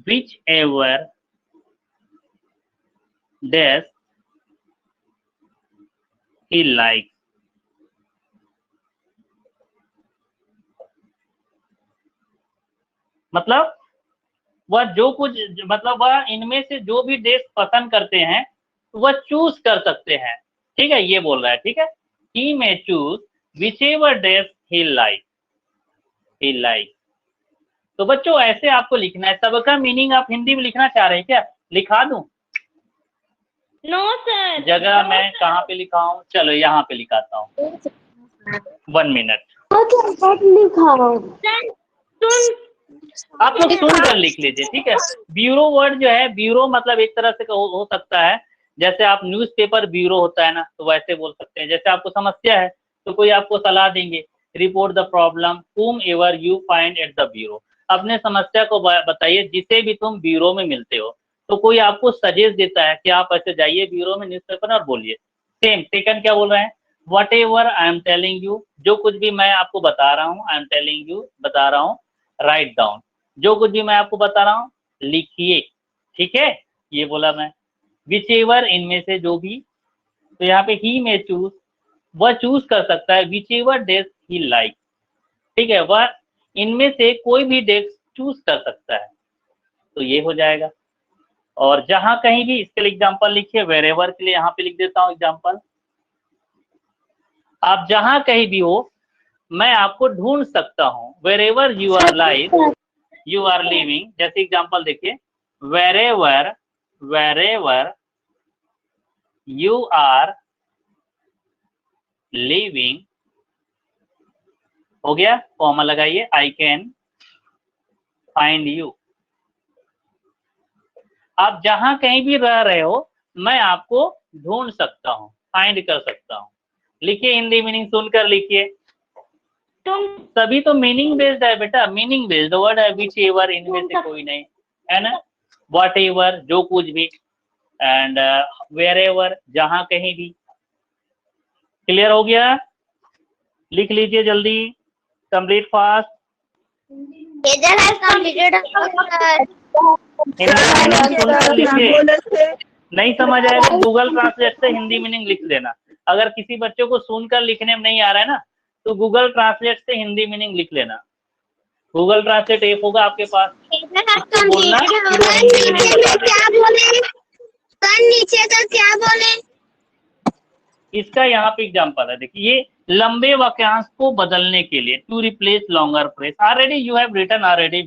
whichever days he like. मतलब वह जो कुछ, मतलब वह इनमें से जो भी डेज पसंद करते हैं वह चूज कर सकते हैं, ठीक है, ये बोल रहा है, ठीक है। He may choose whichever days he like, तो बच्चों ऐसे आपको लिखना है। सबका मीनिंग आप हिंदी में लिखना चाह रहे हैं क्या? लिखा दूं? No sir. जगह मैं कहाँ पे लिखा हूँ, चलो यहाँ पे लिखाता हूँ, 1 मिनट। आप लोग सुनकर लिख लीजिए, ठीक है। ब्यूरो वर्ड जो है, ब्यूरो मतलब एक तरह से हो सकता है, जैसे आप न्यूज़पेपर ब्यूरो होता है ना, तो वैसे बोल सकते हैं। जैसे आपको समस्या है तो कोई आपको सलाह देंगे, report the problem whom ever you find at the bureau, अपने समस्या को बताइए जिसे भी तुम ब्यूरो में मिलते हो। तो कोई आपको सजेस्ट देता है कि आप ऐसे जाइए ब्यूरो में न्यूज़पेपर और बोलिए। सेम सेकंड क्या बोल रहे हैं, what ever I am telling you, जो कुछ भी मैं आपको बता रहा हूँ, आई एम टेलिंग यू, बता रहा हूँ, राइट डाउन, जो कुछ भी मैं आपको बता रहा हूँ लिखिए, ठीक है, ये बोला मैं। विच एवर, इनमें से जो भी, तो यहाँ पे ही में चूज, वह चूज कर सकता है, which ever days he like, ठीक है, वह इनमें से कोई भी डेज चूज कर सकता है, तो ये हो जाएगा। और जहां कहीं भी, इसके लिए एग्जाम्पल लिखिए, वेर एवर के लिए यहाँ पे लिख देता हूँ एग्जाम्पल। आप जहां कहीं भी हो मैं आपको ढूंढ सकता हूँ, wherever you are life you are living, जैसे एग्जाम्पल देखिए, wherever you are living, हो गया, कॉमा लगाइए, I can find you। आप जहां कहीं भी रह रहे हो मैं आपको ढूंढ सकता हूँ, फाइंड कर सकता हूँ। लिखिए, हिंदी मीनिंग सुनकर लिखिए। तुम सभी तो मीनिंग बेस्ड है बेटा, मीनिंग बेस्ड वर्ड है, विच एवर, इनमें से कोई नहीं, है ना। वॉट एवर, जो कुछ भी, एंड वेयर एवर, जहां कहीं भी। क्लियर हो गया? लिख लीजिए जल्दी, कंप्लीट फास्ट। नहीं समझ आएगा गूगल ट्रांसलेट से हिंदी मीनिंग लिख लेना। अगर किसी बच्चे को सुनकर लिखने में नहीं आ रहा है ना, तो गूगल ट्रांसलेट से हिंदी मीनिंग लिख लेना। गूगल ट्रांसलेट ऐप होगा आपके पास, बोलना क्या बोले सर, नीचे तो क्या बोले। इसका यहाँ पे एग्जांपल है, देखिए, ये लंबे वाक्यांश को बदलने के लिए, to replace longer phrase, already you have written already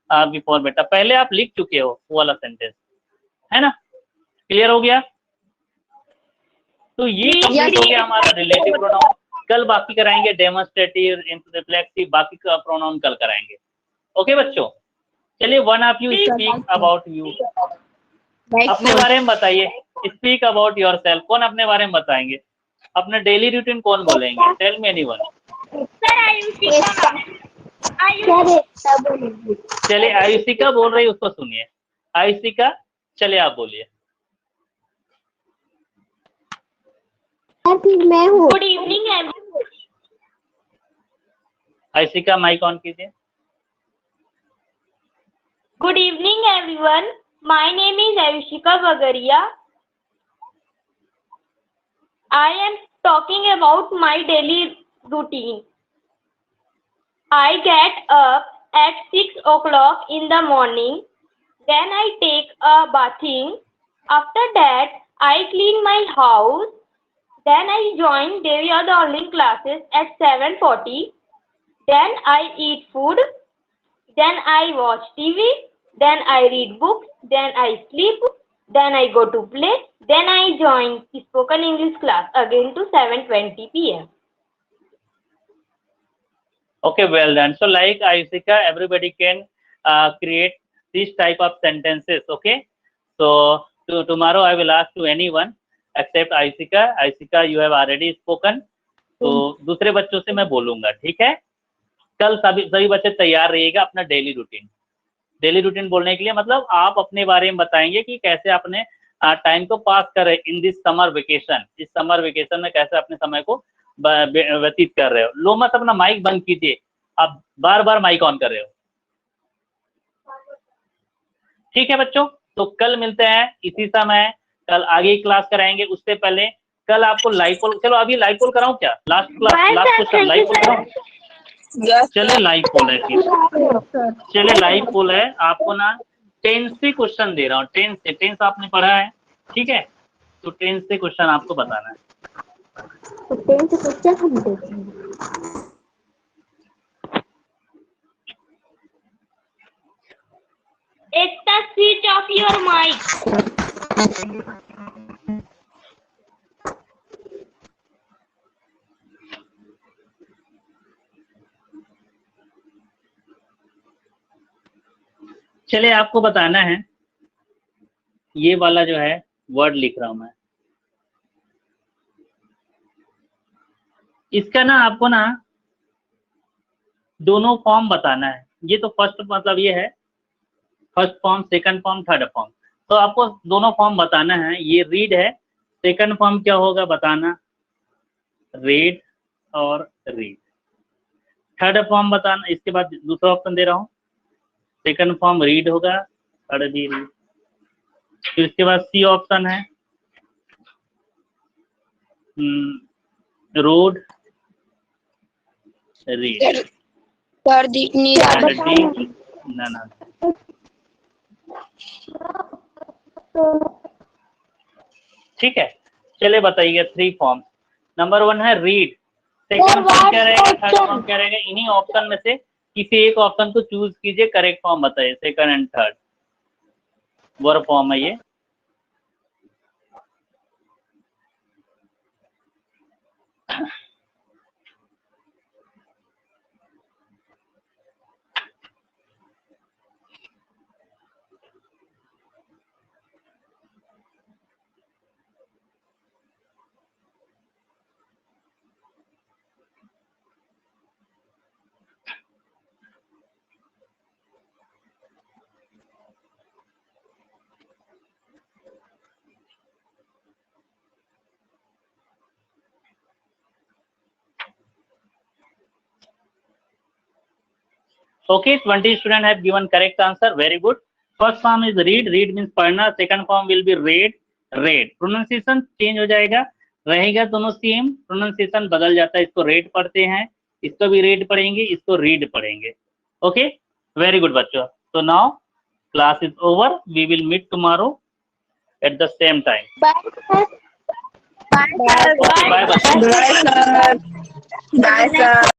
before बेटा, पहले आप लिख चुके हो वो वाला सेंटेंस, है ना। क्लियर हो गया? तो ये कंप्लीट हो गया हमारा रिलेटिव प्रोनाउन। कल बाकी कराएंगे डेमोन्स्ट्रेटिव, रिफ्लेक्सिव, बाकी का प्रोनाउन कल कराएंगे। ओके बच्चों, चलिए, one of you speak about you, अपने बारे में बताइए। स्पीक अबाउट योरसेल्फ, कौन अपने बारे में बताएंगे? अपना डेली रूटीन कौन बोलेंगे? Tell me anyone. चलिए, आयुषिका बोल रही है, उसको सुनिए। आयुषिका, चलिए आप बोलिए। मैं हूँ। गुड इवनिंग आयुषिका, माइक ऑन कीजिए। Good evening everyone. My name is Ayushika Bagaria. I am talking about my daily routine. I get up at 6 o'clock in the morning. Then I take a bathing. After that, I clean my house. Then I join Devi or the online classes at 7:40. Then I eat food. Then I watch TV. Then I read books. Then I sleep. Then I go to play. Then I join spoken English class again to 7:20 p.m. Okay, well done. So like Aishika, everybody can create this type of sentences. Okay. So tomorrow I will ask to anyone except Aishika. Aishika, you have already spoken. तो दूसरे बच्चों से मैं बोलूंगा, ठीक है? कल सभी बच्चे तैयार रहिएगा अपना डेली रूटीन बोलने के लिए। मतलब आप अपने बारे में बताएंगे कि कैसे आपने टाइम को पास करे इन दिस समर वेकेशन। इस समर वेकेशन में कैसे अपने समय को व्यतीत कर रहे हो। लो मत अपना माइक बंद कीजिए, आप बार बार माइक ऑन कर रहे हो। ठीक है बच्चों, तो कल मिलते हैं इसी समय, कल आगे क्लास कराएंगे। उससे पहले कल आपको लाइव पोल, चलो अभी लाइव पोल कराऊं क्या? लास्ट क्वेश्चन लाइव पोल कराऊं? चले लाइव पोल है फिर, चले लाइव पोल है। आपको ना 10 से क्वेश्चन दे रहा हूँ, 10 से आपने पढ़ा है, ठीक है? तो 10 से क्वेश्चन आपको बताना है। तो 10 से क्वेश्चन हम देखेंगे। Ekta, switch off your mic. चलिए आपको बताना है, ये वाला जो है वर्ड लिख रहा हूं मैं, इसका ना आपको ना दोनों फॉर्म बताना है। ये तो फर्स्ट मतलब ये है first form, second form, third form. तो आपको दोनों फॉर्म बताना है। ये रीड है, सेकंड फॉर्म क्या होगा बताना, रेड और रीड। थर्ड फॉर्म बताना, इसके बाद दूसरा ऑप्शन दे रहा हूँ, सेकंड फॉर्म रीड होगा, थर्ड भी रीड। फिर इसके बाद सी ऑप्शन है, रोड रीड। ना ठीक है, चले बताइए 3 फॉर्म। नंबर 1 है रीड, सेकंड फॉर्म क्या रहेगा, थर्ड फॉर्म क्या रहेगा। इन्हीं ऑप्शन में से किसी एक ऑप्शन को चूज कीजिए, करेक्ट फॉर्म बताइए। Second and third verb form है ये। Okay, 20 students have given correct answer. Very good. First form is read. Read means पढ़ना. Second form will be read. Read. Pronunciation change हो जाएगा, रहेगा दोनों सेम, प्रोनाउंसिएशन बदल जाता है। इसको रेड पढ़ते हैं, इसको भी रेड पढ़ेंगे, इसको रीड पढ़ेंगे। ओके, वेरी गुड बच्चों। So now class is over. We will meet tomorrow at the same time. Bye sir. Bye bye. Bye sir.